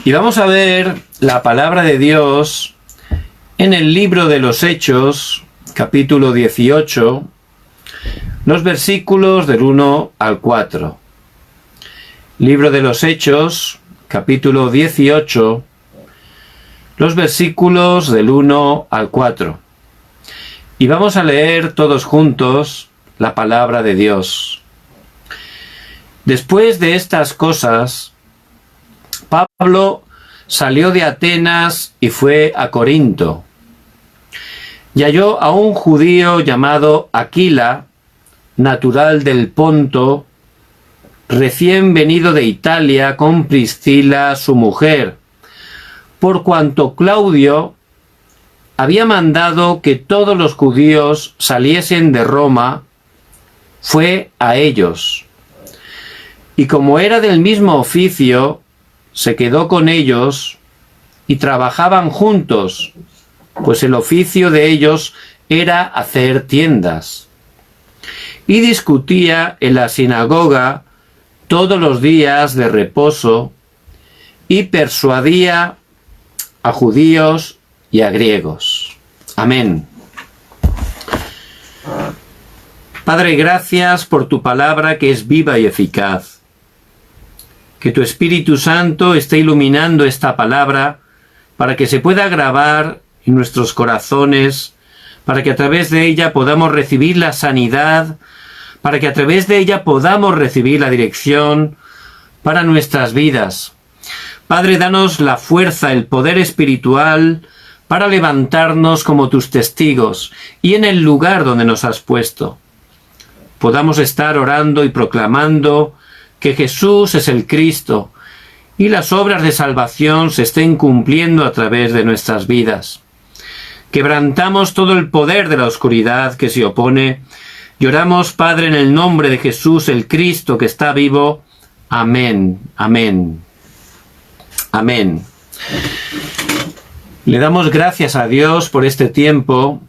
Y vamos a ver la palabra de Dios en el libro de los Hechos, capítulo 18, los versículos del 1 al 4. Libro de los Hechos, capítulo 18, los versículos del 1 al 4. Y vamos a leer todos juntos la palabra de Dios. Después de estas cosas, Pablo salió de Atenas y fue a Corinto. Y halló a un judío llamado Aquila, natural del Ponto, recién venido de Italia con Priscila su mujer, por cuanto Claudio había mandado que todos los judíos saliesen de Roma, fue a ellos. Y como era del mismo oficio, se quedó con ellos y trabajaban juntos, pues el oficio de ellos era hacer tiendas. Y discutía en la sinagoga todos los días de reposo y persuadía a judíos y a griegos. Amén. Padre, gracias por tu palabra que es viva y eficaz. Que tu Espíritu Santo esté iluminando esta palabra para que se pueda grabar en nuestros corazones, para que a través de ella podamos recibir la sanidad, para que a través de ella podamos recibir la dirección para nuestras vidas. Padre, danos la fuerza, el poder espiritual para levantarnos como tus testigos y en el lugar donde nos has puesto podamos estar orando y proclamando que Jesús es el Cristo y las obras de salvación se estén cumpliendo a través de nuestras vidas. Quebrantamos todo el poder de la oscuridad que se opone y oramos, Padre, en el nombre de Jesús, el Cristo que está vivo. Amén, amén, amén. Le damos gracias a Dios por este tiempo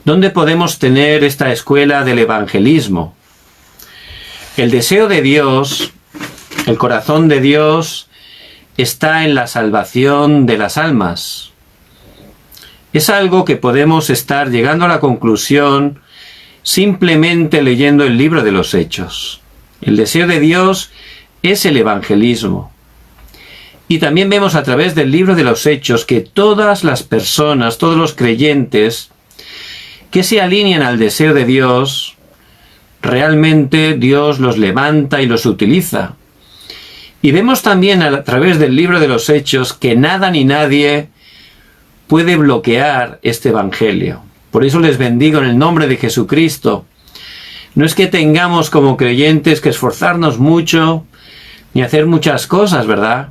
donde podemos tener esta escuela del evangelismo. El deseo de Dios, el corazón de Dios, está en la salvación de las almas. Es algo que podemos estar llegando a la conclusión simplemente leyendo el libro de los Hechos. El deseo de Dios es el evangelismo. Y también vemos a través del libro de los Hechos que todas las personas, todos los creyentes que se alinean al deseo de Dios, realmente Dios los levanta y los utiliza. Y vemos también a través del libro de los Hechos que nada ni nadie puede bloquear este evangelio. Por eso les bendigo en el nombre de Jesucristo. No es que tengamos como creyentes que esforzarnos mucho ni hacer muchas cosas, ¿verdad?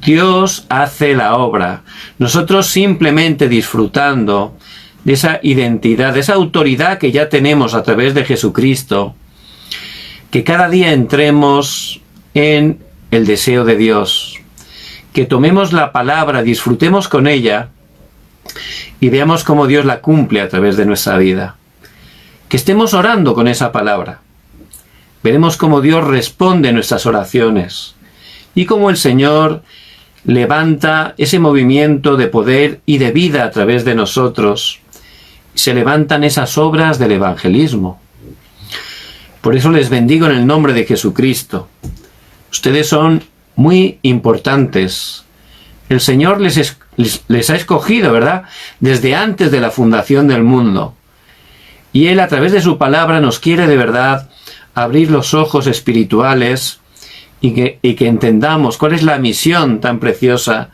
Dios hace la obra. Nosotros simplemente disfrutando de esa identidad, de esa autoridad que ya tenemos a través de Jesucristo, que cada día entremos en el deseo de Dios, que tomemos la palabra, disfrutemos con ella y veamos cómo Dios la cumple a través de nuestra vida. Que estemos orando con esa palabra. Veremos cómo Dios responde a nuestras oraciones y cómo el Señor levanta ese movimiento de poder y de vida a través de nosotros. Se levantan esas obras del evangelismo. Por eso les bendigo en el nombre de Jesucristo. Ustedes son muy importantes. El Señor les ha escogido, ¿verdad? Desde antes de la fundación del mundo. Y Él a través de su palabra nos quiere de verdad abrir los ojos espirituales y que entendamos cuál es la misión tan preciosa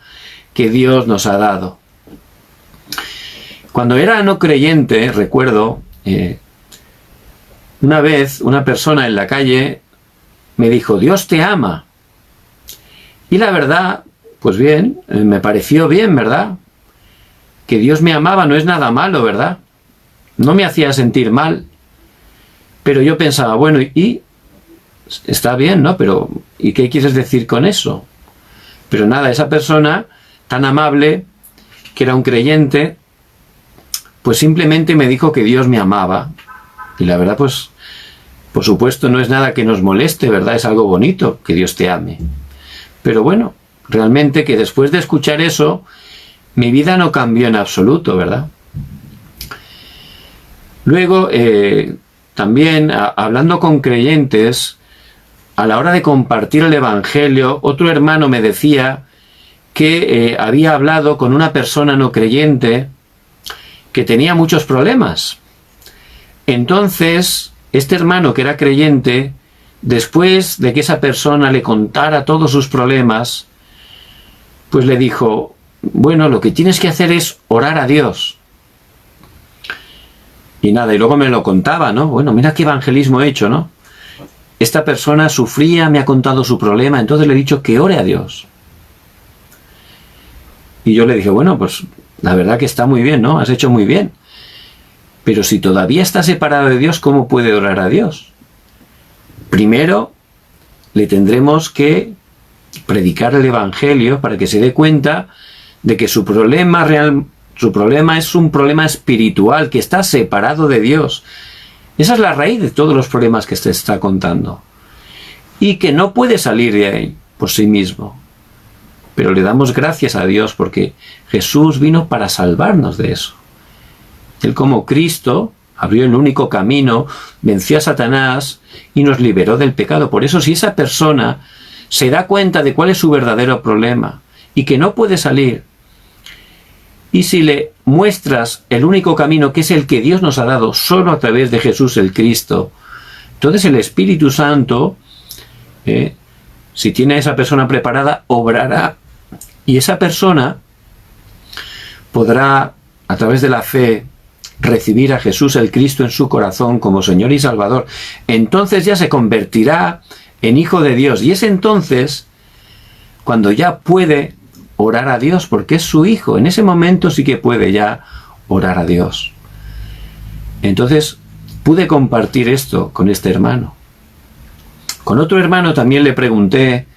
que Dios nos ha dado. Cuando era no creyente, recuerdo, una vez una persona en la calle me dijo, Dios te ama. Y la verdad, pues bien, me pareció bien, ¿verdad? Que Dios me amaba no es nada malo, ¿verdad? No me hacía sentir mal. Pero yo pensaba, bueno, y está bien, ¿no? Pero, ¿y qué quieres decir con eso? Pero nada, esa persona tan amable, que era un creyente, pues simplemente me dijo que Dios me amaba. Y la verdad, pues, por supuesto, no es nada que nos moleste, ¿verdad? Es algo bonito que Dios te ame. Pero bueno, realmente que después de escuchar eso, mi vida no cambió en absoluto, ¿verdad? Luego, también hablando con creyentes, a la hora de compartir el Evangelio, otro hermano me decía que había hablado con una persona no creyente que tenía muchos problemas. Entonces, este hermano que era creyente, después de que esa persona le contara todos sus problemas, pues le dijo, bueno, lo que tienes que hacer es orar a Dios. Y nada, y luego me lo contaba, ¿no? Bueno, mira qué evangelismo he hecho, ¿no? Esta persona sufría, me ha contado su problema, entonces le he dicho que ore a Dios. Y yo le dije, bueno, pues la verdad que está muy bien, ¿no? Has hecho muy bien. Pero si todavía está separado de Dios, ¿cómo puede orar a Dios? Primero, le tendremos que predicar el Evangelio para que se dé cuenta de que su problema es un problema espiritual, que está separado de Dios. Esa es la raíz de todos los problemas que se está contando. Y que no puede salir de ahí por sí mismo. Pero le damos gracias a Dios porque Jesús vino para salvarnos de eso. Él como Cristo abrió el único camino, venció a Satanás y nos liberó del pecado. Por eso si esa persona se da cuenta de cuál es su verdadero problema y que no puede salir, y si le muestras el único camino que es el que Dios nos ha dado solo a través de Jesús el Cristo, entonces el Espíritu Santo, si tiene a esa persona preparada, obrará y esa persona podrá, a través de la fe, recibir a Jesús el Cristo en su corazón como Señor y Salvador. Entonces ya se convertirá en hijo de Dios y es entonces cuando ya puede orar a Dios porque es su hijo. En ese momento sí que puede ya orar a Dios. Entonces pude compartir esto con este hermano. Con otro hermano también le pregunté,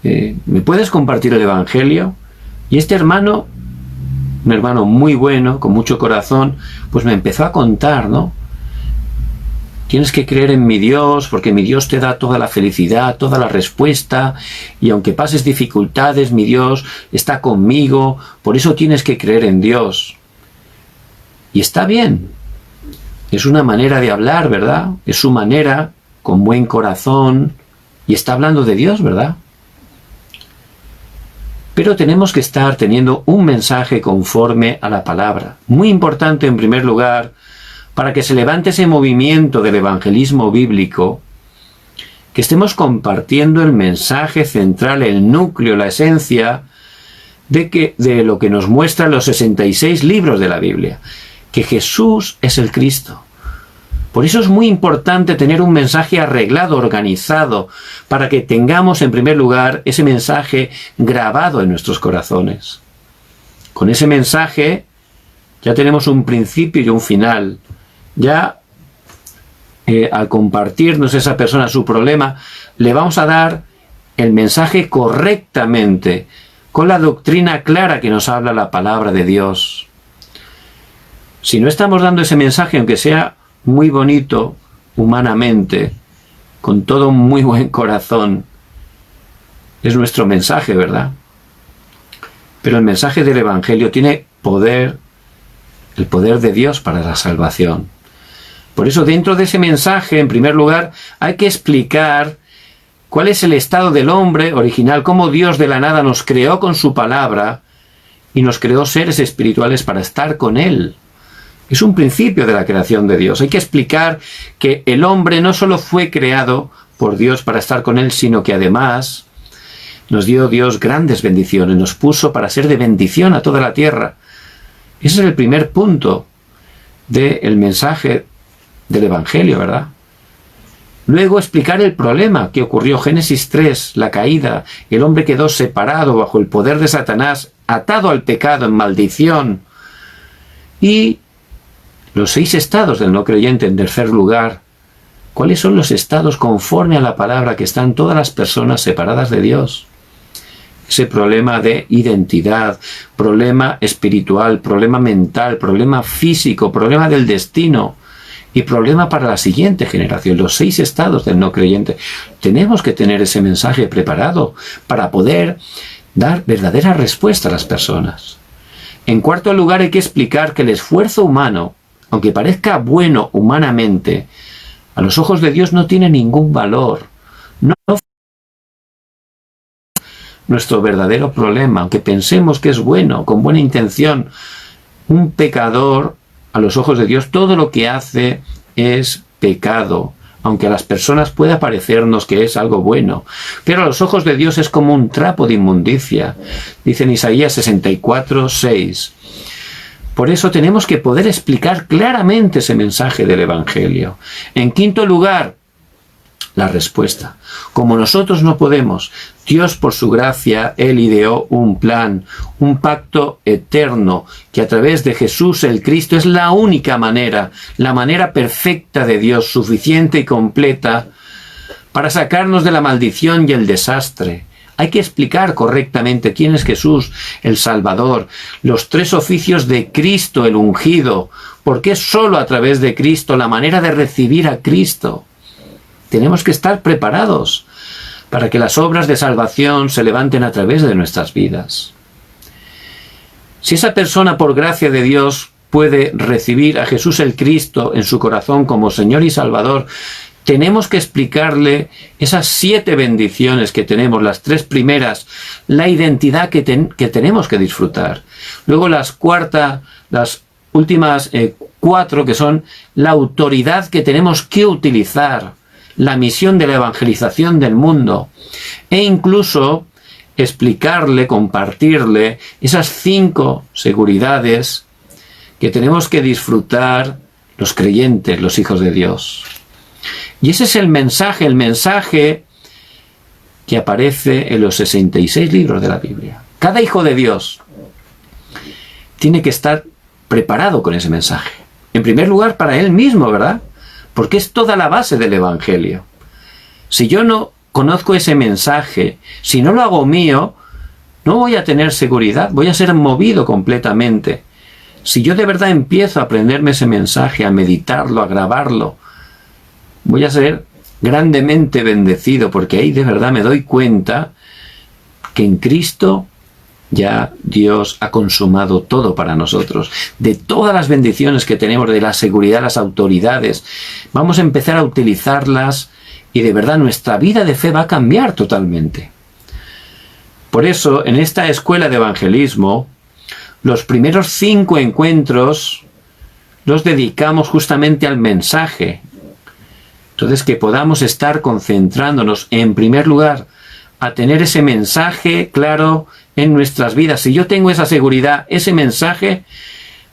¿me puedes compartir el Evangelio? Y este hermano, un hermano muy bueno, con mucho corazón, pues me empezó a contar, ¿no? Tienes que creer en mi Dios, porque mi Dios te da toda la felicidad, toda la respuesta, y aunque pases dificultades, mi Dios está conmigo, por eso tienes que creer en Dios. Y está bien, es una manera de hablar, ¿verdad? Es su manera, con buen corazón, y está hablando de Dios, ¿verdad? Pero tenemos que estar teniendo un mensaje conforme a la palabra. Muy importante, en primer lugar, para que se levante ese movimiento del evangelismo bíblico, que estemos compartiendo el mensaje central, el núcleo, la esencia de lo que nos muestran los 66 libros de la Biblia, que Jesús es el Cristo. Por eso es muy importante tener un mensaje arreglado, organizado, para que tengamos en primer lugar ese mensaje grabado en nuestros corazones. Con ese mensaje ya tenemos un principio y un final. Ya al compartirnos esa persona su problema, le vamos a dar el mensaje correctamente, con la doctrina clara que nos habla la palabra de Dios. Si no estamos dando ese mensaje, aunque sea muy bonito humanamente, con todo un muy buen corazón, es nuestro mensaje, ¿verdad? Pero el mensaje del Evangelio tiene poder, el poder de Dios para la salvación. Por eso dentro de ese mensaje, en primer lugar, hay que explicar cuál es el estado del hombre original, cómo Dios de la nada nos creó con su palabra y nos creó seres espirituales para estar con Él. Es un principio de la creación de Dios. Hay que explicar que el hombre no solo fue creado por Dios para estar con Él, sino que además nos dio Dios grandes bendiciones, nos puso para ser de bendición a toda la tierra. Ese es el primer punto del mensaje del Evangelio, ¿verdad? Luego explicar el problema que ocurrió. Génesis 3, la caída. El hombre quedó separado bajo el poder de Satanás, atado al pecado en maldición. Y los 6 estados del no creyente en tercer lugar. ¿Cuáles son los estados conforme a la palabra que están todas las personas separadas de Dios? Ese problema de identidad, problema espiritual, problema mental, problema físico, problema del destino y problema para la siguiente generación, los 6 estados del no creyente. Tenemos que tener ese mensaje preparado para poder dar verdadera respuesta a las personas. En cuarto lugar, hay que explicar que el esfuerzo humano, aunque parezca bueno humanamente, a los ojos de Dios no tiene ningún valor. No nuestro verdadero problema, aunque pensemos que es bueno, con buena intención. Un pecador, a los ojos de Dios, todo lo que hace es pecado, aunque a las personas pueda parecernos que es algo bueno. Pero a los ojos de Dios es como un trapo de inmundicia. Dice en Isaías 64:6. Por eso tenemos que poder explicar claramente ese mensaje del Evangelio. En quinto lugar, la respuesta. Como nosotros no podemos, Dios por su gracia, Él ideó un plan, un pacto eterno, que a través de Jesús el Cristo es la única manera, la manera perfecta de Dios, suficiente y completa, para sacarnos de la maldición y el desastre. Hay que explicar correctamente quién es Jesús, el Salvador, los tres oficios de Cristo, el ungido, porque es solo a través de Cristo la manera de recibir a Cristo. Tenemos que estar preparados para que las obras de salvación se levanten a través de nuestras vidas. Si esa persona, por gracia de Dios, puede recibir a Jesús el Cristo en su corazón como Señor y Salvador, tenemos que explicarle esas 7 bendiciones que tenemos, las 3 primeras, la identidad que tenemos que disfrutar. Luego las últimas 4, que son la autoridad que tenemos que utilizar, la misión de la evangelización del mundo, e incluso explicarle, compartirle esas 5 seguridades que tenemos que disfrutar los creyentes, los hijos de Dios. Y ese es el mensaje que aparece en los 66 libros de la Biblia. Cada hijo de Dios tiene que estar preparado con ese mensaje. En primer lugar, para él mismo, ¿verdad? Porque es toda la base del Evangelio. Si yo no conozco ese mensaje, si no lo hago mío, no voy a tener seguridad, voy a ser movido completamente. Si yo de verdad empiezo a aprenderme ese mensaje, a meditarlo, a grabarlo, voy a ser grandemente bendecido, porque ahí de verdad me doy cuenta que en Cristo ya Dios ha consumado todo para nosotros. De todas las bendiciones que tenemos, de la seguridad, las autoridades, vamos a empezar a utilizarlas y de verdad nuestra vida de fe va a cambiar totalmente. Por eso, en esta escuela de evangelismo, los primeros 5 encuentros los dedicamos justamente al mensaje. Entonces, que podamos estar concentrándonos, en primer lugar, a tener ese mensaje claro en nuestras vidas. Si yo tengo esa seguridad, ese mensaje,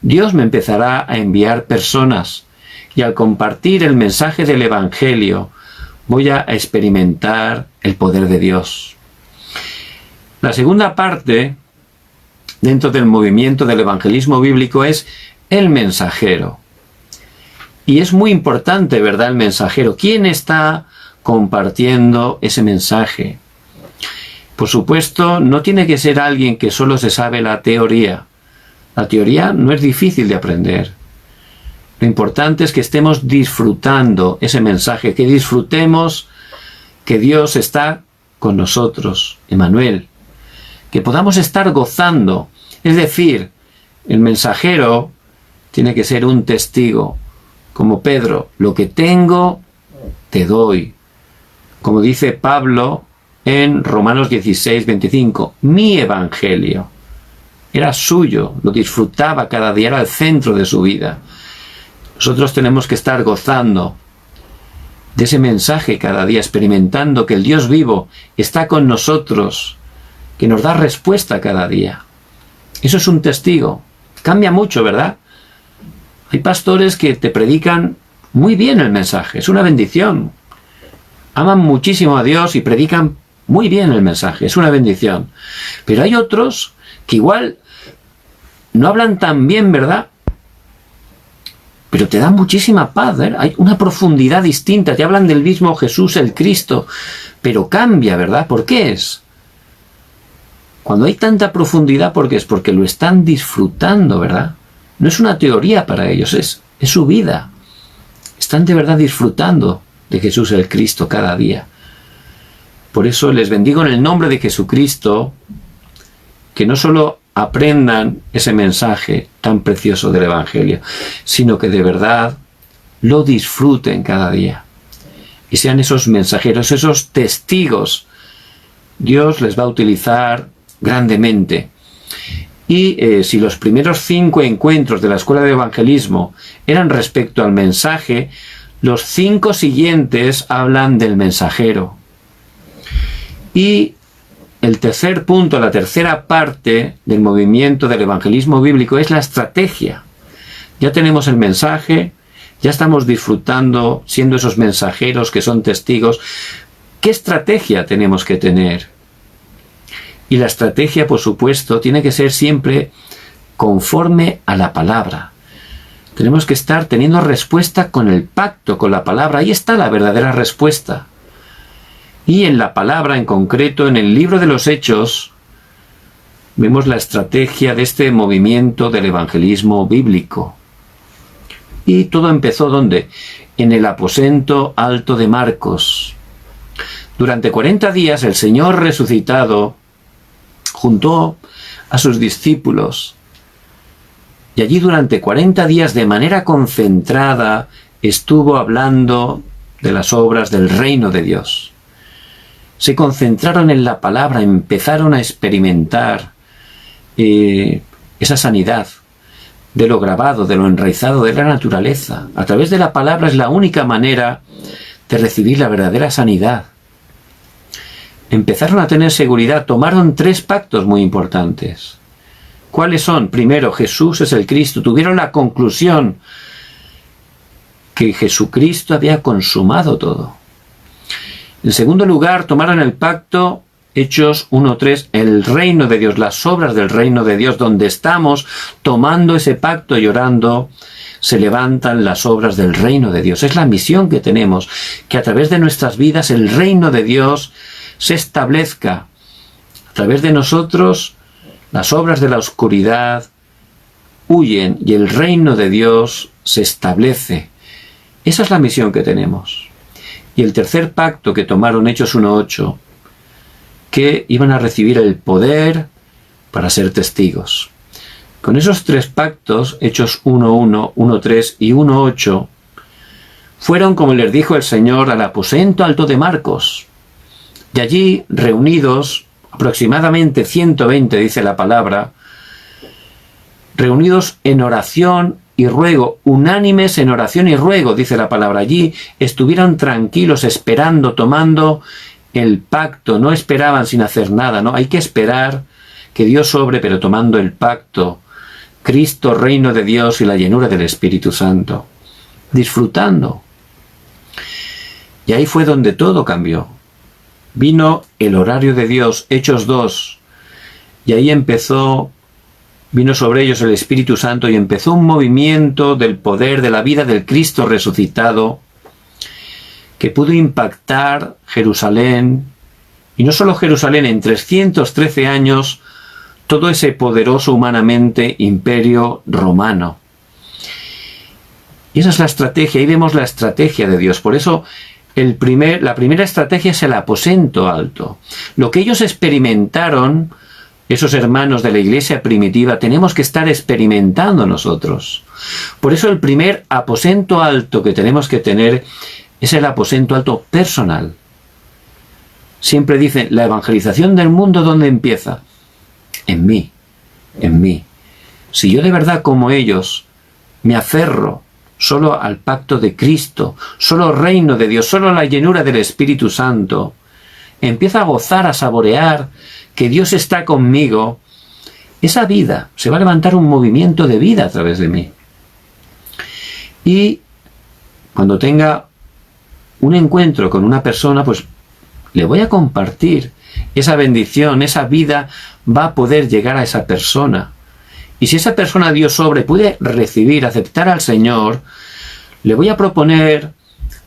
Dios me empezará a enviar personas. Y al compartir el mensaje del Evangelio, voy a experimentar el poder de Dios. La segunda parte, dentro del movimiento del evangelismo bíblico, es el mensajero. Y es muy importante, ¿verdad?, el mensajero. ¿Quién está compartiendo ese mensaje? Por supuesto, no tiene que ser alguien que solo se sabe la teoría. La teoría no es difícil de aprender. Lo importante es que estemos disfrutando ese mensaje, que disfrutemos que Dios está con nosotros, Emmanuel. Que podamos estar gozando. Es decir, el mensajero tiene que ser un testigo. Como Pedro, lo que tengo, te doy. Como dice Pablo en Romanos 16:25, mi evangelio era suyo, lo disfrutaba cada día, era el centro de su vida. Nosotros tenemos que estar gozando de ese mensaje cada día, experimentando que el Dios vivo está con nosotros, que nos da respuesta cada día. Eso es un testigo. Cambia mucho, ¿verdad? Hay pastores que te predican muy bien el mensaje, es una bendición. Aman muchísimo a Dios y predican muy bien el mensaje, es una bendición. Pero hay otros que igual no hablan tan bien, ¿verdad? Pero te dan muchísima paz, ¿eh? Hay una profundidad distinta, te hablan del mismo Jesús, el Cristo, pero cambia, ¿verdad? ¿Por qué es? Cuando hay tanta profundidad, ¿por qué es? Porque lo están disfrutando, ¿verdad? No es una teoría para ellos, es su vida. Están de verdad disfrutando de Jesús el Cristo cada día. Por eso les bendigo en el nombre de Jesucristo que no solo aprendan ese mensaje tan precioso del Evangelio, sino que de verdad lo disfruten cada día. Y sean esos mensajeros, esos testigos. Dios les va a utilizar grandemente. Y si los primeros 5 encuentros de la Escuela de Evangelismo eran respecto al mensaje, los 5 siguientes hablan del mensajero. Y el tercer punto, la tercera parte del movimiento del evangelismo bíblico es la estrategia. Ya tenemos el mensaje, ya estamos disfrutando, siendo esos mensajeros que son testigos. ¿Qué estrategia tenemos que tener? Y la estrategia, por supuesto, tiene que ser siempre conforme a la palabra. Tenemos que estar teniendo respuesta con el pacto, con la palabra. Ahí está la verdadera respuesta. Y en la palabra, en concreto, en el libro de los Hechos, vemos la estrategia de este movimiento del evangelismo bíblico. Y todo empezó, ¿dónde? En el aposento alto de Marcos. Durante 40 días el Señor resucitado juntó a sus discípulos. Y allí durante 40 días de manera concentrada estuvo hablando de las obras del reino de Dios. Se concentraron en la palabra, empezaron a experimentar esa sanidad de lo grabado, de lo enraizado de la naturaleza. A través de la palabra es la única manera de recibir la verdadera sanidad. Empezaron a tener seguridad, tomaron 3 pactos muy importantes. ¿Cuáles son? Primero, Jesús es el Cristo. Tuvieron la conclusión que Jesucristo había consumado todo. En segundo lugar, tomaron el pacto, Hechos 1:3, el reino de Dios, las obras del reino de Dios, donde estamos tomando ese pacto y orando, se levantan las obras del reino de Dios. Es la misión que tenemos, que a través de nuestras vidas el reino de Dios se establezca. A través de nosotros, las obras de la oscuridad huyen y el reino de Dios se establece. Esa es la misión que tenemos. Y el tercer pacto que tomaron, Hechos 1:8, que iban a recibir el poder para ser testigos. Con esos 3 pactos, Hechos 1:1, 1:3 y 1:8, fueron, como les dijo el Señor, al aposento alto de Marcos. Y allí, reunidos, aproximadamente 120, dice la palabra, reunidos en oración y ruego, unánimes en oración y ruego, dice la palabra. Allí estuvieron tranquilos, esperando, tomando el pacto, no esperaban sin hacer nada, ¿no? Hay que esperar que Dios obre, pero tomando el pacto. Cristo, reino de Dios y la llenura del Espíritu Santo. Disfrutando. Y ahí fue donde todo cambió. Vino el horario de Dios, Hechos 2, y ahí vino sobre ellos el Espíritu Santo y empezó un movimiento del poder, de la vida del Cristo resucitado, que pudo impactar Jerusalén, y no solo Jerusalén, en 313 años, todo ese poderoso humanamente imperio romano. Y esa es la estrategia, ahí vemos la estrategia de Dios. Por eso la primera estrategia es el aposento alto. Lo que ellos experimentaron, esos hermanos de la iglesia primitiva, tenemos que estar experimentando nosotros. Por eso el primer aposento alto que tenemos que tener es el aposento alto personal. Siempre dicen, la evangelización del mundo, ¿dónde empieza? En mí, en mí. Si yo de verdad, como ellos, me aferro solo al pacto de Cristo, solo reino de Dios, solo la llenura del Espíritu Santo, empiezo a gozar, a saborear que Dios está conmigo, esa vida, se va a levantar un movimiento de vida a través de mí. Y cuando tenga un encuentro con una persona, pues le voy a compartir esa bendición, esa vida va a poder llegar a esa persona. Y si esa persona Dios obre, puede recibir, aceptar al Señor, le voy a proponer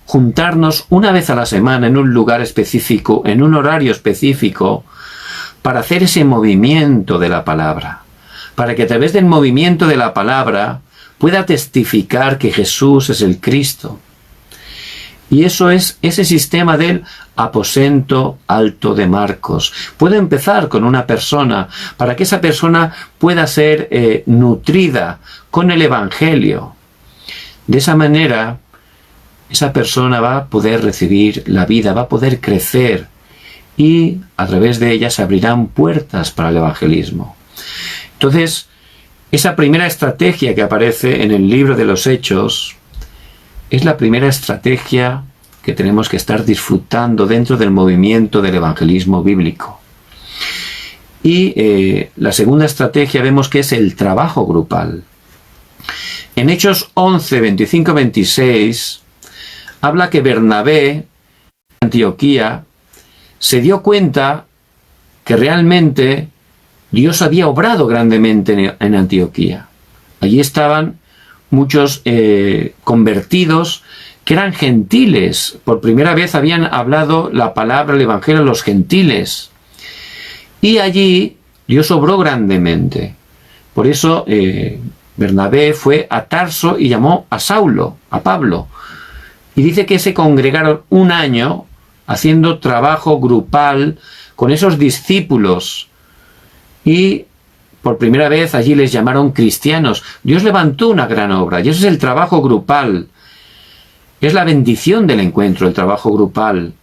juntarnos una vez a la semana en un lugar específico, en un horario específico, para hacer ese movimiento de la palabra. Para que a través del movimiento de la palabra pueda testificar que Jesús es el Cristo. Y eso es ese sistema del aposento alto de Marcos. Puede empezar con una persona para que esa persona pueda ser nutrida con el Evangelio. De esa manera, esa persona va a poder recibir la vida, va a poder crecer y a través de ella se abrirán puertas para el evangelismo. Entonces, esa primera estrategia que aparece en el libro de los Hechos es la primera estrategia que tenemos que estar disfrutando dentro del movimiento del evangelismo bíblico. Y la segunda estrategia vemos que es el trabajo grupal. En Hechos 11, 25, 26, habla que Bernabé, en Antioquía, se dio cuenta que realmente Dios había obrado grandemente en Antioquía. Allí estaban muchos convertidos que eran gentiles. Por primera vez habían hablado la palabra, el evangelio a los gentiles. Y allí Dios obró grandemente. Por eso Bernabé fue a Tarso y llamó a Saulo, a Pablo. Y dice que se congregaron un año haciendo trabajo grupal con esos discípulos. Y por primera vez allí les llamaron cristianos. Dios levantó una gran obra y ese es el trabajo grupal. Es la bendición del encuentro, el trabajo grupal.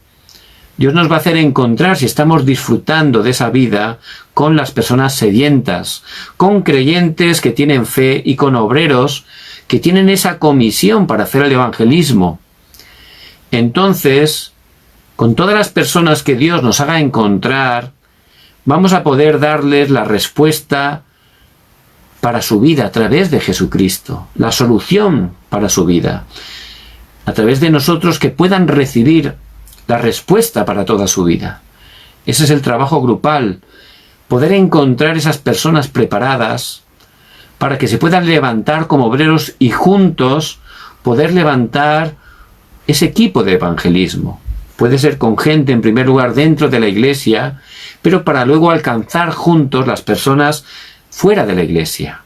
Dios nos va a hacer encontrar, si estamos disfrutando de esa vida, con las personas sedientas, con creyentes que tienen fe y con obreros que tienen esa comisión para hacer el evangelismo. Entonces, con todas las personas que Dios nos haga encontrar, vamos a poder darles la respuesta para su vida a través de Jesucristo, la solución para su vida, a través de nosotros que puedan recibir la respuesta para toda su vida. Ese es el trabajo grupal, poder encontrar esas personas preparadas para que se puedan levantar como obreros y juntos poder levantar ese equipo de evangelismo. Puede ser con gente, en primer lugar, dentro de la iglesia, pero para luego alcanzar juntos las personas fuera de la iglesia.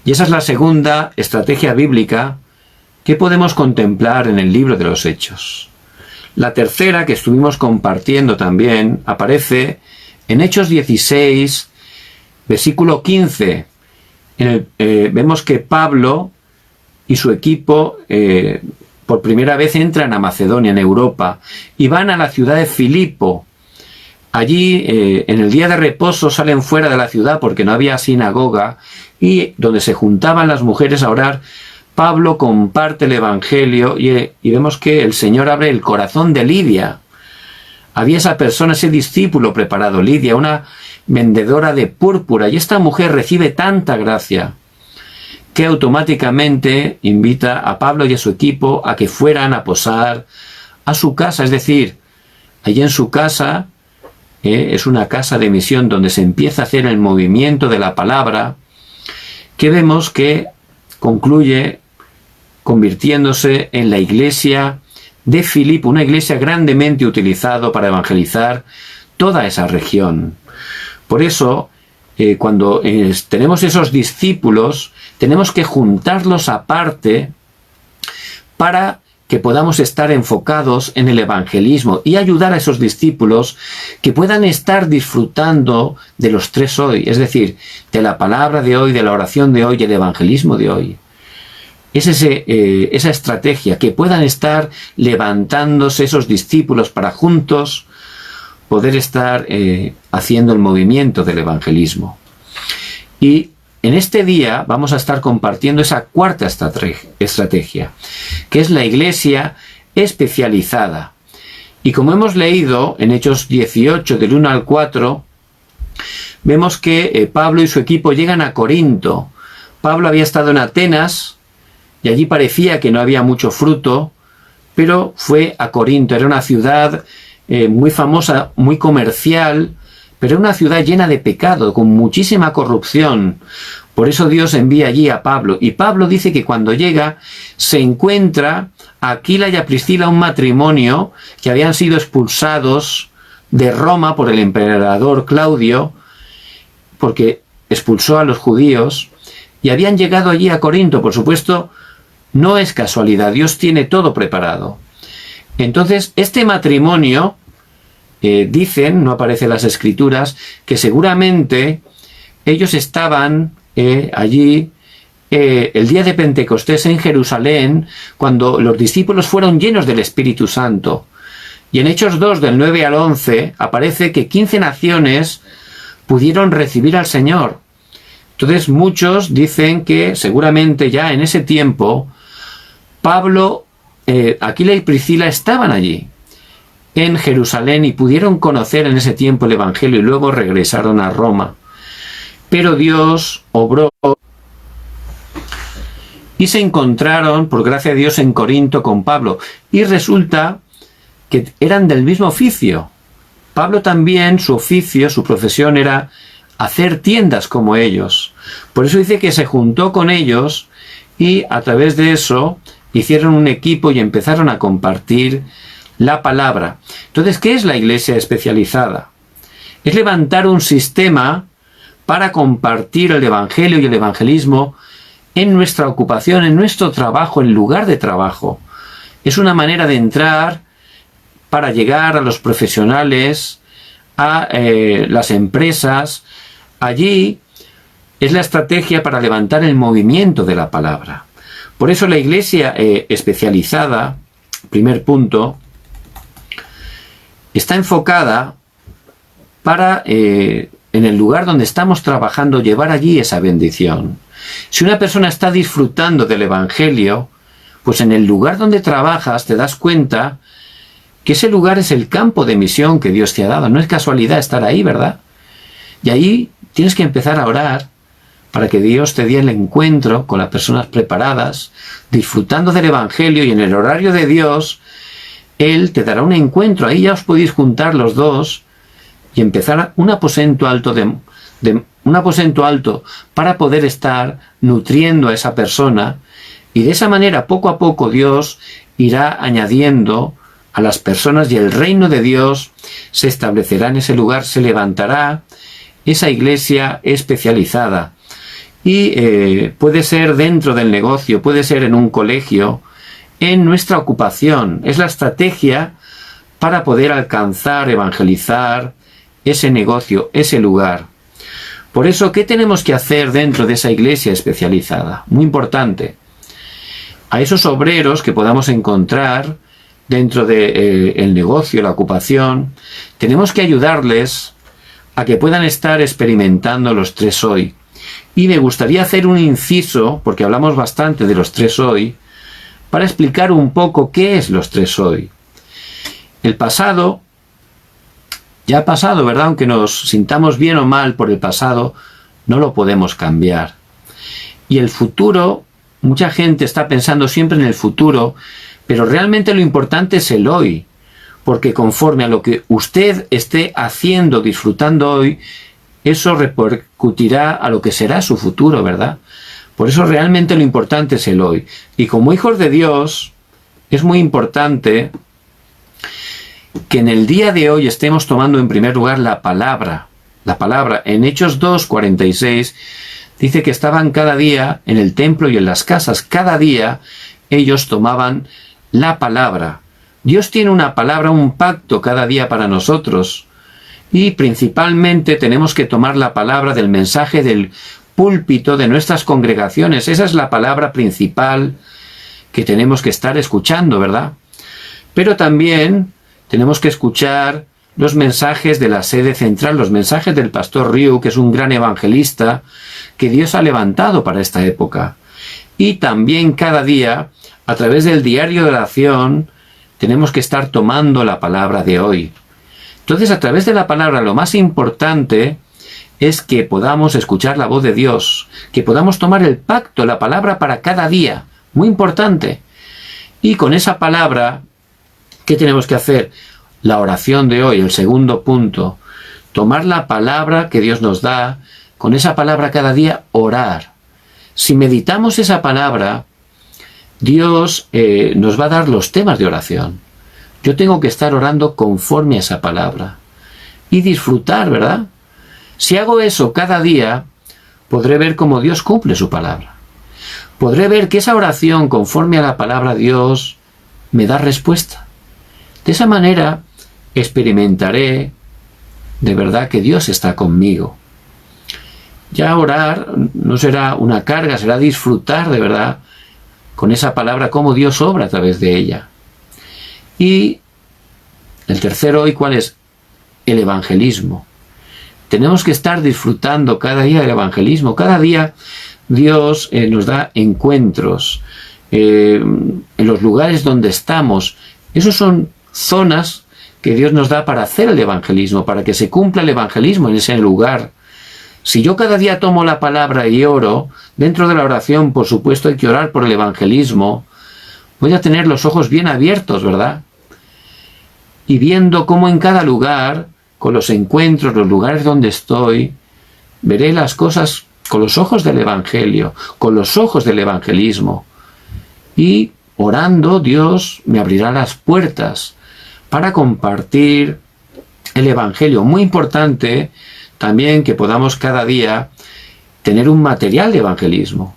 Y esa es la segunda estrategia bíblica que podemos contemplar en el libro de los Hechos. La tercera, que estuvimos compartiendo también, aparece en Hechos 16, versículo 15. Vemos que Pablo y su equipo por primera vez entran a Macedonia, en Europa, y van a la ciudad de Filipo. Allí, en el día de reposo, salen fuera de la ciudad porque no había sinagoga, y donde se juntaban las mujeres a orar, Pablo comparte el evangelio y vemos que el Señor abre el corazón de Lidia. Había esa persona, ese discípulo preparado, Lidia, una vendedora de púrpura, y esta mujer recibe tanta gracia que automáticamente invita a Pablo y a su equipo a que fueran a posar a su casa. Es decir, allí en su casa, es una casa de misión donde se empieza a hacer el movimiento de la palabra, que vemos que concluye convirtiéndose en la iglesia de Filipo, una iglesia grandemente utilizada para evangelizar toda esa región. Por eso, cuando tenemos esos discípulos, tenemos que juntarlos aparte para que podamos estar enfocados en el evangelismo y ayudar a esos discípulos que puedan estar disfrutando de los tres hoy, es decir, de la palabra de hoy, de la oración de hoy y el evangelismo de hoy. Es esa estrategia, que puedan estar levantándose esos discípulos para juntos poder estar haciendo el movimiento del evangelismo. Y en este día vamos a estar compartiendo esa cuarta estrategia, que es la iglesia especializada. Y como hemos leído en Hechos 18, del 1 al 4, vemos que Pablo y su equipo llegan a Corinto. Pablo había estado en Atenas y allí parecía que no había mucho fruto, pero fue a Corinto. Era una ciudad muy famosa, muy comercial, pero era una ciudad llena de pecado, con muchísima corrupción. Por eso Dios envía allí a Pablo. Y Pablo dice que cuando llega, se encuentra a Aquila y a Priscila, un matrimonio que habían sido expulsados de Roma por el emperador Claudio, porque expulsó a los judíos, y habían llegado allí a Corinto. Por supuesto, no es casualidad, Dios tiene todo preparado. Entonces, este matrimonio, dicen, no aparece en las escrituras, que seguramente ellos estaban allí el día de Pentecostés en Jerusalén, cuando los discípulos fueron llenos del Espíritu Santo. Y en Hechos 2, del 9 al 11, aparece que 15 naciones pudieron recibir al Señor. Entonces muchos dicen que seguramente ya en ese tiempo Pablo, Aquila y Priscila estaban allí en Jerusalén y pudieron conocer en ese tiempo el Evangelio y luego regresaron a Roma. Pero Dios obró y se encontraron, por gracia de Dios, en Corinto con Pablo. Y resulta que eran del mismo oficio. Pablo también, su oficio, su profesión era hacer tiendas como ellos. Por eso dice que se juntó con ellos y a través de eso hicieron un equipo y empezaron a compartir la palabra. Entonces, ¿qué es la iglesia especializada? Es levantar un sistema para compartir el evangelio y el evangelismo en nuestra ocupación, en nuestro trabajo, en lugar de trabajo. Es una manera de entrar para llegar a los profesionales, a las empresas. Allí es la estrategia para levantar el movimiento de la palabra. Por eso la iglesia especializada, primer punto, está enfocada para, en el lugar donde estamos trabajando, llevar allí esa bendición. Si una persona está disfrutando del Evangelio, pues en el lugar donde trabajas te das cuenta que ese lugar es el campo de misión que Dios te ha dado. No es casualidad estar ahí, ¿verdad? Y ahí tienes que empezar a orar para que Dios te dé el encuentro con las personas preparadas, disfrutando del Evangelio, y en el horario de Dios, Él te dará un encuentro. Ahí ya os podéis juntar los dos y empezar un aposento alto para poder estar nutriendo a esa persona, y de esa manera poco a poco Dios irá añadiendo a las personas y el reino de Dios se establecerá en ese lugar, se levantará esa iglesia especializada. Y puede ser dentro del negocio, puede ser en un colegio, en nuestra ocupación. Es la estrategia para poder alcanzar, evangelizar ese negocio, ese lugar. Por eso, ¿qué tenemos que hacer dentro de esa iglesia especializada? Muy importante. A esos obreros que podamos encontrar dentro del negocio, la ocupación, tenemos que ayudarles a que puedan estar experimentando los 3 hoy. Y me gustaría hacer un inciso, porque hablamos bastante de los 3 hoy, para explicar un poco qué es los 3 hoy. El pasado ya ha pasado, ¿verdad? Aunque nos sintamos bien o mal por el pasado, no lo podemos cambiar. Y el futuro, mucha gente está pensando siempre en el futuro, pero realmente lo importante es el hoy, porque conforme a lo que usted esté haciendo, disfrutando hoy, eso repercutirá a lo que será su futuro, ¿verdad? Por eso realmente lo importante es el hoy. Y como hijos de Dios, es muy importante que en el día de hoy estemos tomando en primer lugar la palabra. La palabra. En Hechos 2:46 dice que estaban cada día en el templo y en las casas. Cada día ellos tomaban la palabra. Dios tiene una palabra, un pacto cada día para nosotros. Y principalmente tenemos que tomar la palabra del mensaje del púlpito de nuestras congregaciones. Esa es la palabra principal que tenemos que estar escuchando, ¿verdad? Pero también tenemos que escuchar los mensajes de la sede central, los mensajes del pastor Ryu, que es un gran evangelista que Dios ha levantado para esta época. Y también cada día, a través del diario de oración, tenemos que estar tomando la palabra de hoy. Entonces, a través de la palabra, lo más importante es que podamos escuchar la voz de Dios, que podamos tomar el pacto, la palabra para cada día, muy importante. Y con esa palabra, ¿qué tenemos que hacer? La oración de hoy, el segundo punto, tomar la palabra que Dios nos da, con esa palabra cada día orar. Si meditamos esa palabra, Dios nos va a dar los temas de oración. Yo tengo que estar orando conforme a esa palabra y disfrutar, ¿verdad? Si hago eso cada día, podré ver cómo Dios cumple su palabra. Podré ver que esa oración conforme a la palabra de Dios me da respuesta. De esa manera experimentaré de verdad que Dios está conmigo. Ya orar no será una carga, será disfrutar de verdad con esa palabra cómo Dios obra a través de ella. Y el tercero hoy, ¿cuál es? El evangelismo. Tenemos que estar disfrutando cada día del evangelismo. Cada día Dios nos da encuentros en los lugares donde estamos. Esos son zonas que Dios nos da para hacer el evangelismo, para que se cumpla el evangelismo en ese lugar. Si yo cada día tomo la palabra y oro, dentro de la oración, por supuesto, hay que orar por el evangelismo, voy a tener los ojos bien abiertos, ¿verdad? Y viendo cómo en cada lugar, con los encuentros, los lugares donde estoy, veré las cosas con los ojos del evangelio, con los ojos del evangelismo. Y orando, Dios me abrirá las puertas para compartir el evangelio. Muy importante también que podamos cada día tener un material de evangelismo.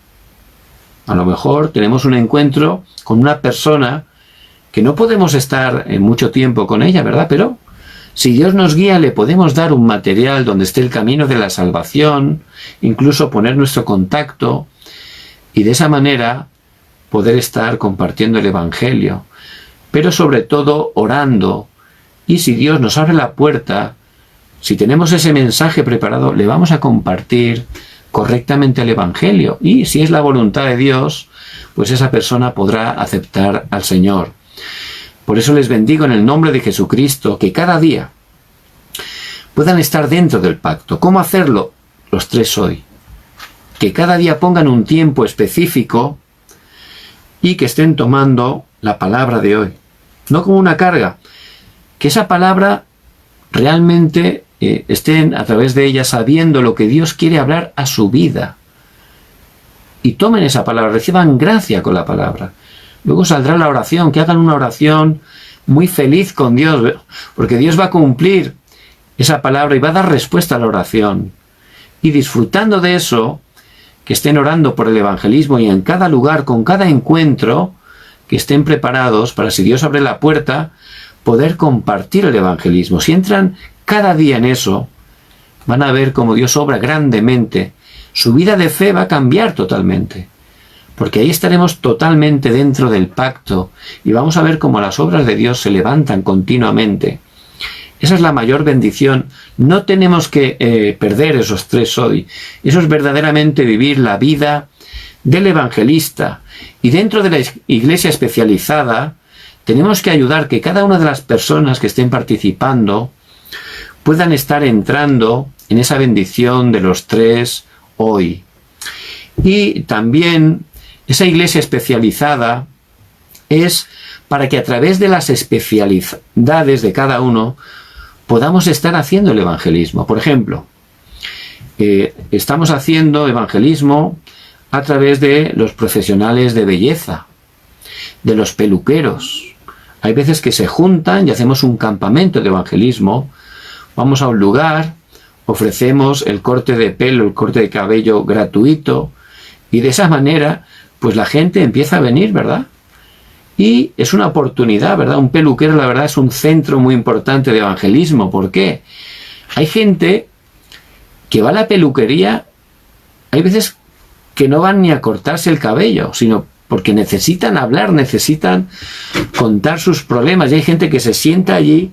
A lo mejor tenemos un encuentro con una persona que no podemos estar en mucho tiempo con ella, ¿verdad? Pero si Dios nos guía, le podemos dar un material donde esté el camino de la salvación, incluso poner nuestro contacto y de esa manera poder estar compartiendo el evangelio, pero sobre todo orando. Y si Dios nos abre la puerta, si tenemos ese mensaje preparado, le vamos a compartir correctamente el evangelio. Y si es la voluntad de Dios, pues esa persona podrá aceptar al Señor. Por eso les bendigo en el nombre de Jesucristo, que cada día puedan estar dentro del pacto. ¿Cómo hacerlo? Los tres hoy. Que cada día pongan un tiempo específico y que estén tomando la palabra de hoy. No como una carga. Que esa palabra realmente estén a través de ella sabiendo lo que Dios quiere hablar a su vida. Y tomen esa palabra, reciban gracia con la palabra. Luego saldrá la oración, que hagan una oración muy feliz con Dios, porque Dios va a cumplir esa palabra y va a dar respuesta a la oración. Y disfrutando de eso, que estén orando por el evangelismo y en cada lugar, con cada encuentro, que estén preparados para, si Dios abre la puerta, poder compartir el evangelismo. Si entran cada día en eso, van a ver cómo Dios obra grandemente. Su vida de fe va a cambiar totalmente. Porque ahí estaremos totalmente dentro del pacto y vamos a ver cómo las obras de Dios se levantan continuamente. Esa es la mayor bendición. No tenemos que perder esos tres hoy. Eso es verdaderamente vivir la vida del evangelista. Y dentro de la iglesia especializada, tenemos que ayudar que cada una de las personas que estén participando puedan estar entrando en esa bendición de los tres hoy. Y también esa iglesia especializada es para que a través de las especialidades de cada uno podamos estar haciendo el evangelismo. Por ejemplo, estamos haciendo evangelismo a través de los profesionales de belleza, de los peluqueros. Hay veces que se juntan y hacemos un campamento de evangelismo. Vamos a un lugar, ofrecemos el corte de pelo, el corte de cabello gratuito y de esa manera pues la gente empieza a venir, ¿verdad? Y es una oportunidad, ¿verdad? Un peluquero, la verdad, es un centro muy importante de evangelismo. ¿Por qué? Hay gente que va a la peluquería, hay veces que no van ni a cortarse el cabello, sino porque necesitan hablar, necesitan contar sus problemas. Y hay gente que se sienta allí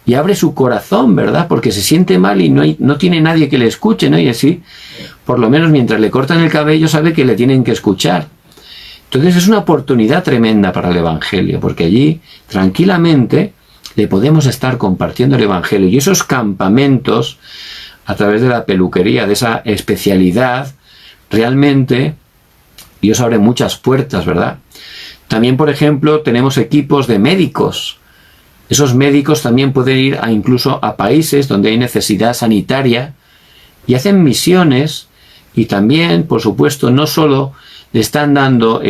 y abre su corazón, ¿verdad? Porque se siente mal y no tiene nadie que le escuche, ¿no? Y así, por lo menos mientras le cortan el cabello, sabe que le tienen que escuchar. Entonces es una oportunidad tremenda para el evangelio, porque allí, tranquilamente, le podemos estar compartiendo el evangelio. Y esos campamentos, a través de la peluquería, de esa especialidad, realmente Dios abre muchas puertas, ¿verdad? También, por ejemplo, tenemos equipos de médicos. Esos médicos también pueden ir incluso a países donde hay necesidad sanitaria y hacen misiones y también, por supuesto, no solo le están dando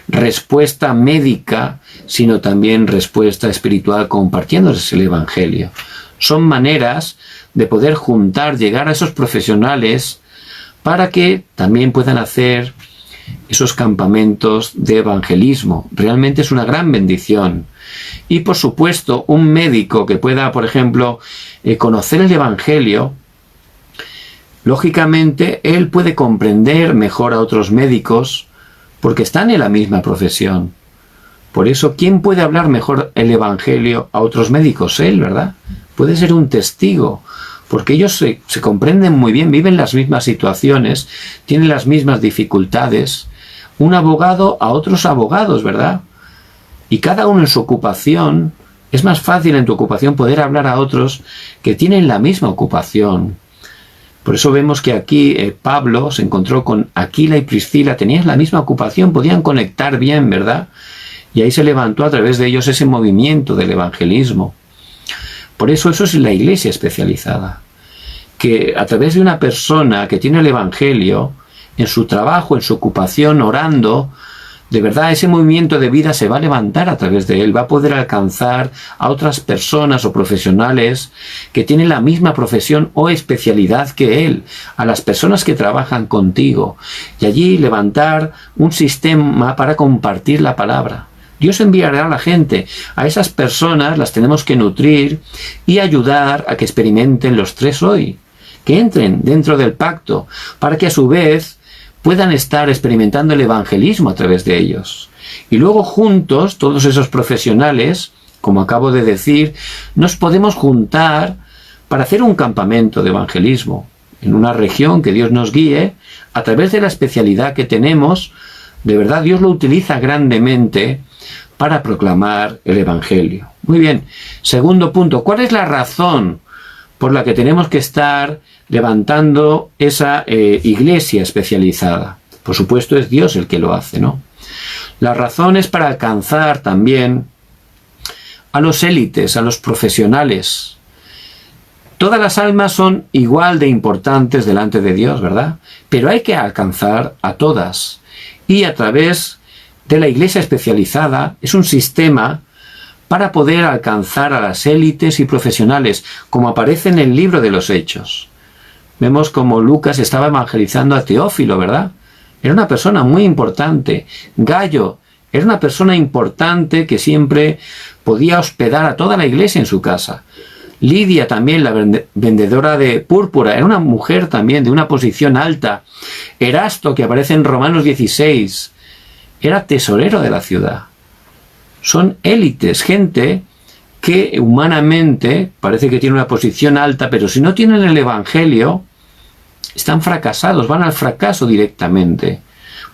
respuesta médica, sino también respuesta espiritual compartiéndoles el evangelio. Son maneras de poder juntar, llegar a esos profesionales para que también puedan hacer esos campamentos de evangelismo. Realmente es una gran bendición. Y por supuesto, un médico que pueda, por ejemplo, conocer el Evangelio, lógicamente él puede comprender mejor a otros médicos porque están en la misma profesión. Por eso, ¿quién puede hablar mejor el Evangelio a otros médicos? Él, ¿verdad? Puede ser un testigo, porque ellos se comprenden muy bien, viven las mismas situaciones, tienen las mismas dificultades. Un abogado a otros abogados, ¿verdad? Y cada uno en su ocupación. Es más fácil en tu ocupación poder hablar a otros que tienen la misma ocupación. Por eso vemos que aquí Pablo se encontró con Aquila y Priscila, tenían la misma ocupación, podían conectar bien, ¿verdad? Y ahí se levantó a través de ellos ese movimiento del evangelismo. Por eso es la iglesia especializada, que a través de una persona que tiene el evangelio, en su trabajo, en su ocupación, orando, de verdad ese movimiento de vida se va a levantar a través de él, va a poder alcanzar a otras personas o profesionales que tienen la misma profesión o especialidad que él, a las personas que trabajan contigo, y allí levantar un sistema para compartir la palabra. Dios enviará a la gente, a esas personas las tenemos que nutrir y ayudar a que experimenten los tres hoy, que entren dentro del pacto, para que a su vez puedan estar experimentando el evangelismo a través de ellos. Y luego juntos, todos esos profesionales, como acabo de decir, nos podemos juntar para hacer un campamento de evangelismo en una región que Dios nos guíe, a través de la especialidad que tenemos. De verdad, Dios lo utiliza grandemente para proclamar el evangelio. Muy bien, segundo punto, ¿cuál es la razón por la que tenemos que estar levantando esa iglesia especializada? Por supuesto es Dios el que lo hace, ¿no? La razón es para alcanzar también a los élites, a los profesionales. Todas las almas son igual de importantes delante de Dios, ¿verdad? Pero hay que alcanzar a todas. Y a través de la iglesia especializada es un sistema para poder alcanzar a las élites y profesionales, como aparece en el libro de los Hechos. Vemos como Lucas estaba evangelizando a Teófilo, ¿verdad? Era una persona muy importante. Gayo era una persona importante que siempre podía hospedar a toda la iglesia en su casa. Lidia también, la vendedora de púrpura, era una mujer también de una posición alta. Erasto, que aparece en Romanos 16, era tesorero de la ciudad. Son élites, gente que humanamente parece que tiene una posición alta, pero si no tienen el evangelio, están fracasados, van al fracaso directamente.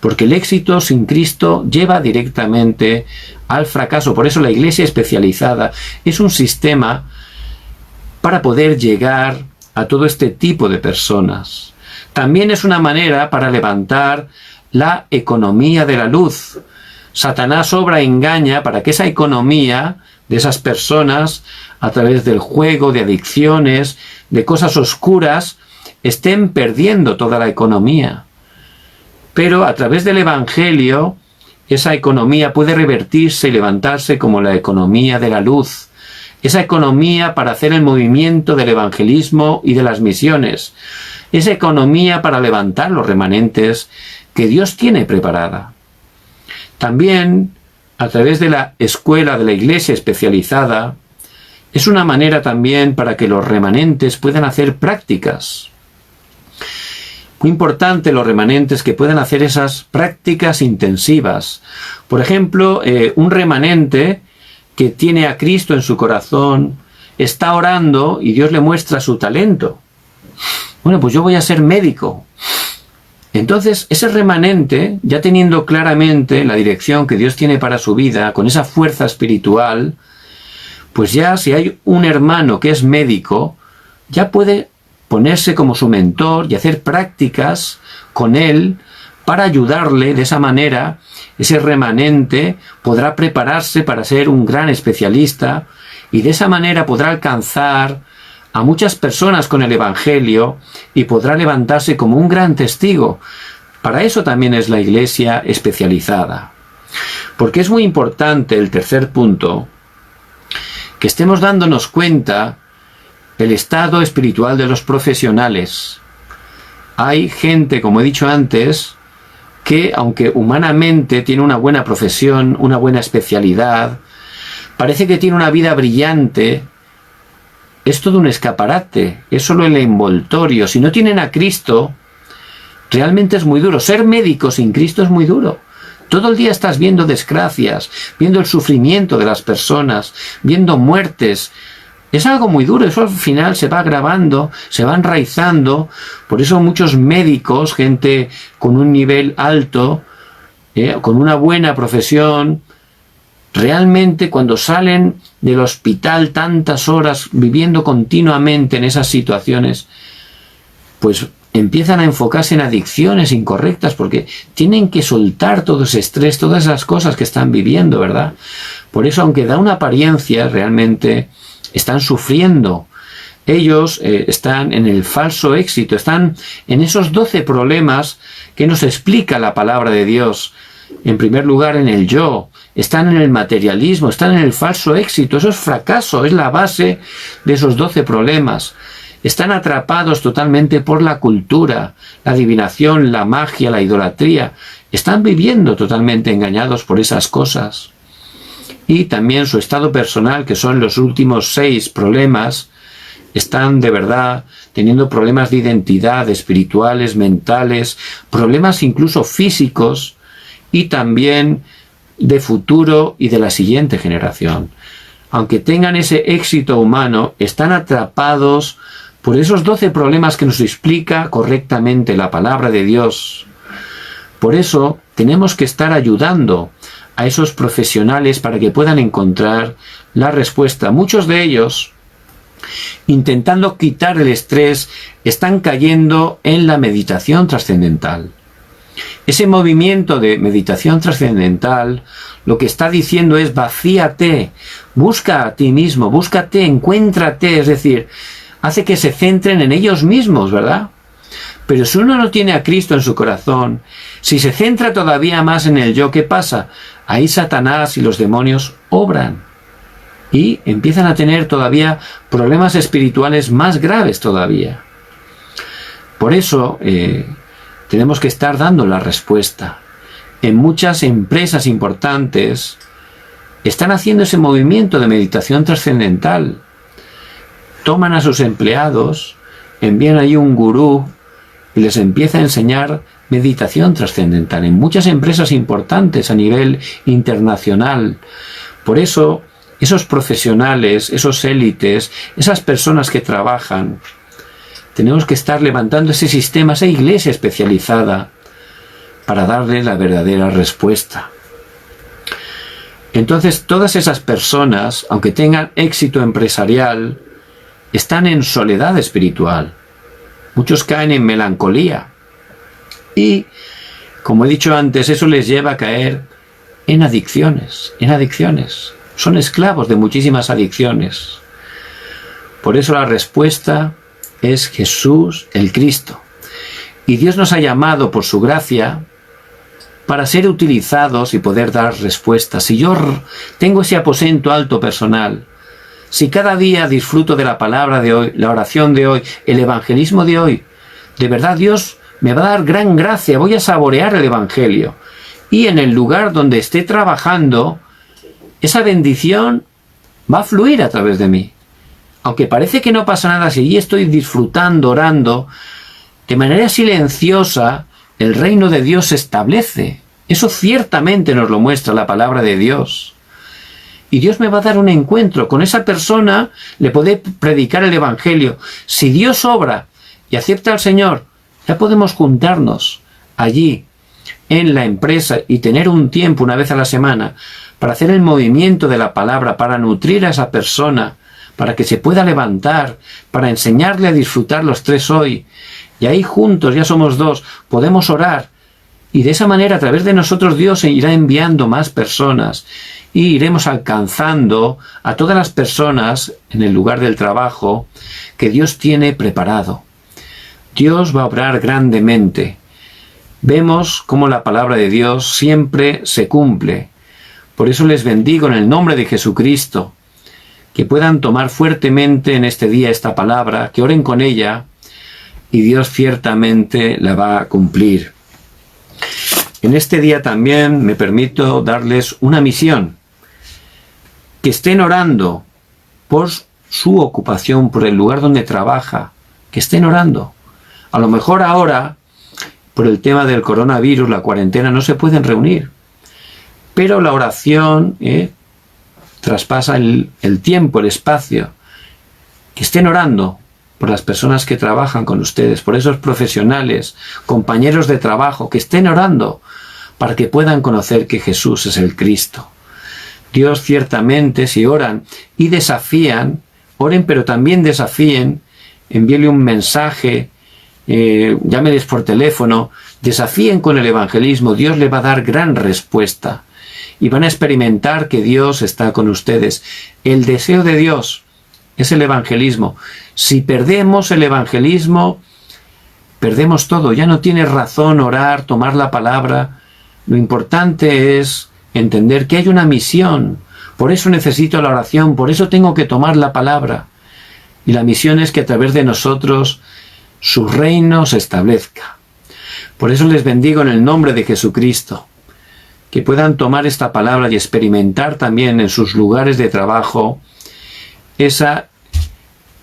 Porque el éxito sin Cristo lleva directamente al fracaso. Por eso la iglesia especializada es un sistema para poder llegar a todo este tipo de personas. También es una manera para levantar la economía de la luz. Satanás obra e engaña para que esa economía de esas personas, a través del juego, de adicciones, de cosas oscuras, estén perdiendo toda la economía. Pero a través del evangelio, esa economía puede revertirse y levantarse como la economía de la luz. Esa economía para hacer el movimiento del evangelismo y de las misiones. Esa economía para levantar los remanentes que Dios tiene preparada. También, a través de la escuela de la iglesia especializada, es una manera también para que los remanentes puedan hacer prácticas. Muy importante los remanentes que puedan hacer esas prácticas intensivas. Por ejemplo, un remanente que tiene a Cristo en su corazón, está orando y Dios le muestra su talento. Bueno, pues yo voy a ser médico. Entonces, ese remanente, ya teniendo claramente la dirección que Dios tiene para su vida, con esa fuerza espiritual, pues ya si hay un hermano que es médico, ya puede ponerse como su mentor y hacer prácticas con él para ayudarle. De esa manera, ese remanente podrá prepararse para ser un gran especialista y de esa manera podrá alcanzar a muchas personas con el evangelio y podrá levantarse como un gran testigo. Para eso también es la iglesia especializada. Porque es muy importante, el tercer punto, que estemos dándonos cuenta del estado espiritual de los profesionales. Hay gente, como he dicho antes, que, aunque humanamente tiene una buena profesión, una buena especialidad, parece que tiene una vida brillante, es todo un escaparate, es solo el envoltorio. Si no tienen a Cristo, realmente es muy duro. Ser médico sin Cristo es muy duro. Todo el día estás viendo desgracias, viendo el sufrimiento de las personas, viendo muertes. Es algo muy duro, eso al final se va agravando, se va enraizando. Por eso muchos médicos, gente con un nivel alto, con una buena profesión, realmente cuando salen del hospital tantas horas viviendo continuamente en esas situaciones, pues empiezan a enfocarse en adicciones incorrectas porque tienen que soltar todo ese estrés, todas esas cosas que están viviendo, ¿verdad? Por eso, aunque da una apariencia, realmente están sufriendo. Ellos están en el falso éxito, están en esos 12 problemas que nos explica la palabra de Dios. En primer lugar, en el yo, están en el materialismo, están en el falso éxito. Eso es fracaso, es la base de esos 12 problemas. Están atrapados totalmente por la cultura, la adivinación, la magia, la idolatría. Están viviendo totalmente engañados por esas cosas. Y también su estado personal, que son los últimos 6 problemas, están de verdad teniendo problemas de identidad, espirituales, mentales, problemas incluso físicos y también de futuro y de la siguiente generación. Aunque tengan ese éxito humano, están atrapados por esos 12 problemas que nos explica correctamente la palabra de Dios. Por eso tenemos que estar ayudando a esos profesionales para que puedan encontrar la respuesta. Muchos de ellos, intentando quitar el estrés, están cayendo en la meditación trascendental. Ese movimiento de meditación trascendental lo que está diciendo es vacíate, busca a ti mismo, búscate, encuéntrate, es decir, hace que se centren en ellos mismos, ¿verdad? Pero si uno no tiene a Cristo en su corazón, si se centra todavía más en el yo, ¿qué pasa? Ahí Satanás y los demonios obran y empiezan a tener todavía problemas espirituales más graves todavía. Por eso tenemos que estar dando la respuesta. En muchas empresas importantes están haciendo ese movimiento de meditación trascendental. Toman a sus empleados, envían ahí un gurú y les empieza a enseñar meditación trascendental en muchas empresas importantes a nivel internacional. Por eso, esos profesionales, esos élites, esas personas que trabajan, tenemos que estar levantando ese sistema, esa iglesia especializada para darle la verdadera respuesta. Entonces, todas esas personas, aunque tengan éxito empresarial, están en soledad espiritual. Muchos caen en melancolía. Y, como he dicho antes, eso les lleva a caer en adicciones, Son esclavos de muchísimas adicciones. Por eso la respuesta es Jesús el Cristo. Y Dios nos ha llamado por su gracia para ser utilizados y poder dar respuestas. Si yo tengo ese aposento alto personal, si cada día disfruto de la palabra de hoy, la oración de hoy, el evangelismo de hoy, de verdad Dios me va a dar gran gracia, voy a saborear el evangelio. Y en el lugar donde esté trabajando, esa bendición va a fluir a través de mí. Aunque parece que no pasa nada, si allí estoy disfrutando, orando, de manera silenciosa, el reino de Dios se establece. Eso ciertamente nos lo muestra la palabra de Dios. Y Dios me va a dar un encuentro. Con esa persona le podré predicar el evangelio. Si Dios obra y acepta al Señor, ya podemos juntarnos allí en la empresa y tener un tiempo una vez a la semana para hacer el movimiento de la palabra, para nutrir a esa persona, para que se pueda levantar, para enseñarle a disfrutar los 3 hoy. Y ahí juntos, ya somos 2, podemos orar. Y de esa manera, a través de nosotros, Dios se irá enviando más personas. Y iremos alcanzando a todas las personas en el lugar del trabajo que Dios tiene preparado. Dios va a obrar grandemente. Vemos cómo la palabra de Dios siempre se cumple. Por eso les bendigo en el nombre de Jesucristo, que puedan tomar fuertemente en este día esta palabra, que oren con ella, y Dios ciertamente la va a cumplir. en este día también me permito darles una misión. Que estén orando por su ocupación, por el lugar donde trabaja. Que estén orando. A lo mejor ahora, por el tema del coronavirus, la cuarentena, no se pueden reunir. Pero la oración traspasa el tiempo, el espacio. Que estén orando por las personas que trabajan con ustedes, por esos profesionales, compañeros de trabajo, que estén orando para que puedan conocer que Jesús es el Cristo. Dios ciertamente, si oran y desafían, oren pero también desafíen, envíenle un mensaje, llámeles por teléfono, desafíen con el evangelismo, Dios le va a dar gran respuesta y van a experimentar que Dios está con ustedes. El deseo de Dios es el evangelismo. Si perdemos el evangelismo, perdemos todo. Ya no tiene razón orar, tomar la palabra. Lo importante es entender que hay una misión. Por eso necesito la oración, por eso tengo que tomar la palabra. Y la misión es que a través de nosotros su reino se establezca. Por eso les bendigo en el nombre de Jesucristo. Que puedan tomar esta palabra y experimentar también en sus lugares de trabajo esa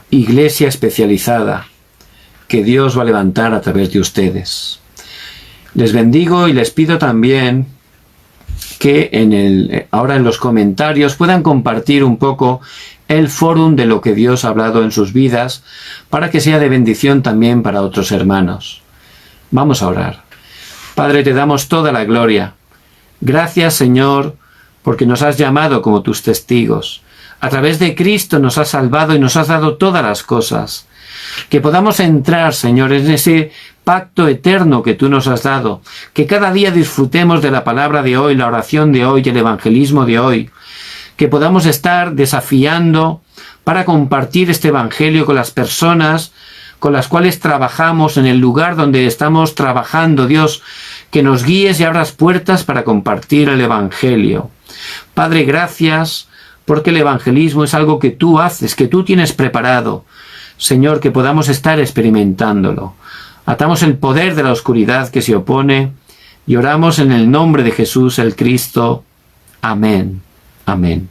iglesia especializada que Dios va a levantar a través de ustedes. Les bendigo y les pido también que ahora en los comentarios puedan compartir un poco el fórum de lo que Dios ha hablado en sus vidas para que sea de bendición también para otros hermanos. Vamos a orar. Padre, te damos toda la gloria. Gracias, Señor, porque nos has llamado como tus testigos. A través de Cristo nos has salvado y nos has dado todas las cosas. Que podamos entrar, Señor, en ese pacto eterno que tú nos has dado. Que cada día disfrutemos de la palabra de hoy, la oración de hoy, el evangelismo de hoy. Que podamos estar desafiando para compartir este evangelio con las personas con las cuales trabajamos, en el lugar donde estamos trabajando. Dios, que nos guíes y abras puertas para compartir el evangelio. Padre, gracias, porque el evangelismo es algo que tú haces, que tú tienes preparado. Señor, que podamos estar experimentándolo. Atamos el poder de la oscuridad que se opone y oramos en el nombre de Jesús el Cristo. Amén. Amén.